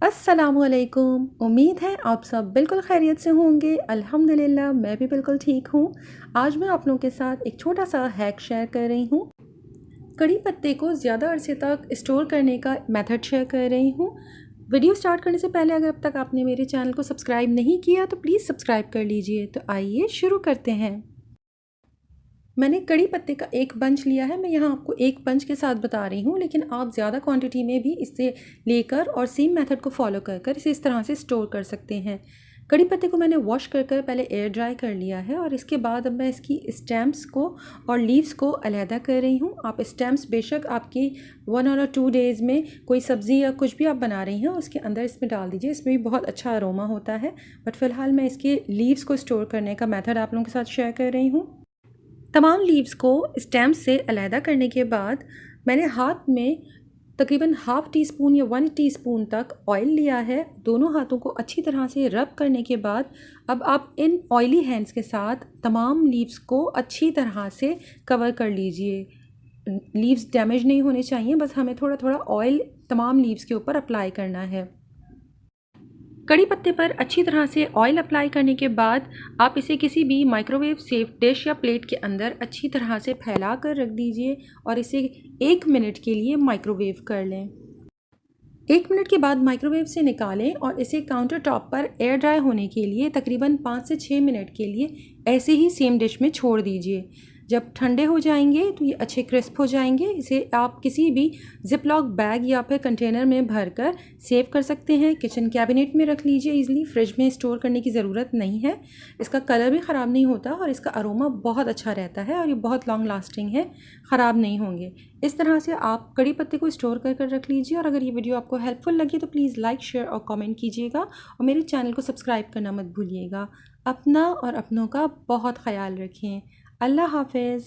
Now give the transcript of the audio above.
अस्सलामुअलैकुम। उम्मीद है आप सब बिल्कुल खैरियत से होंगे। अल्हम्दुलिल्लाह मैं भी बिल्कुल ठीक हूँ। आज मैं आप लोगों के साथ एक छोटा सा हैक शेयर कर रही हूँ। कड़ी पत्ते को ज़्यादा अरसे तक स्टोर करने का मेथड शेयर कर रही हूँ। वीडियो स्टार्ट करने से पहले अगर अब तक आपने मेरे चैनल को सब्सक्राइब नहीं किया तो प्लीज़ सब्सक्राइब कर लीजिए। तो आइए शुरू करते हैं। मैंने कड़ी पत्ते का एक बंच लिया है। मैं यहाँ आपको एक बंच के साथ बता रही हूँ, लेकिन आप ज़्यादा क्वांटिटी में भी इसे लेकर और सेम मेथड को फॉलो कर इसे इस तरह से स्टोर कर सकते हैं। कड़ी पत्ते को मैंने वॉश कर पहले एयर ड्राई कर लिया है और इसके बाद अब मैं इसकी स्टेम्स को और लीव्स को अलहदा कर रही हूँ। आप स्टेम्स बेशक आपकी 1 और 2 डेज़ में कोई सब्ज़ी या कुछ भी आप बना रही हैं उसके अंदर इसमें डाल दीजिए, इसमें भी बहुत अच्छा अरोमा होता है। बट फ़िलहाल मैं इसके लीव्स को स्टोर करने का मेथड आप लोगों के साथ शेयर कर रही हूँ। तमाम लीव्स को स्टेम से अलहदा करने के बाद मैंने हाथ में तकरीबन हाफ़ टी स्पून या 1 टीस्पून तक ऑयल लिया है। दोनों हाथों को अच्छी तरह से रब करने के बाद अब आप इन ऑयली हैंड्स के साथ तमाम लीव्स को अच्छी तरह से कवर कर लीजिए। लीव्स डैमेज नहीं होने चाहिए, बस हमें थोड़ा थोड़ा ऑयल तमाम लीव्स के ऊपर अप्लाई करना है। कड़ी पत्ते पर अच्छी तरह से ऑयल अप्लाई करने के बाद आप इसे किसी भी माइक्रोवेव सेफ डिश या प्लेट के अंदर अच्छी तरह से फैला कर रख दीजिए और इसे 1 मिनट के लिए माइक्रोवेव कर लें। 1 मिनट के बाद माइक्रोवेव से निकालें और इसे काउंटर टॉप पर एयर ड्राई होने के लिए तकरीबन 5 से 6 मिनट के लिए ऐसे ही सेम डिश में छोड़ दीजिए। जब ठंडे हो जाएंगे तो ये अच्छे क्रिस्प हो जाएंगे। इसे आप किसी भी ज़िपलॉक बैग या फिर कंटेनर में भरकर सेव कर सकते हैं। किचन कैबिनेट में रख लीजिए इजीली, फ्रिज में स्टोर करने की ज़रूरत नहीं है। इसका कलर भी ख़राब नहीं होता और इसका अरोमा बहुत अच्छा रहता है और ये बहुत लॉन्ग लास्टिंग है, ख़राब नहीं होंगे। इस तरह से आप कड़ी पत्ते को स्टोर कर रख लीजिए। और अगर ये वीडियो आपको हेल्पफुल लगी तो प्लीज़ लाइक, शेयर और कमेंट कीजिएगा और मेरे चैनल को सब्सक्राइब करना मत भूलिएगा। अपना और अपनों का बहुत ख्याल रखें। अल्लाह हाफ़िज़।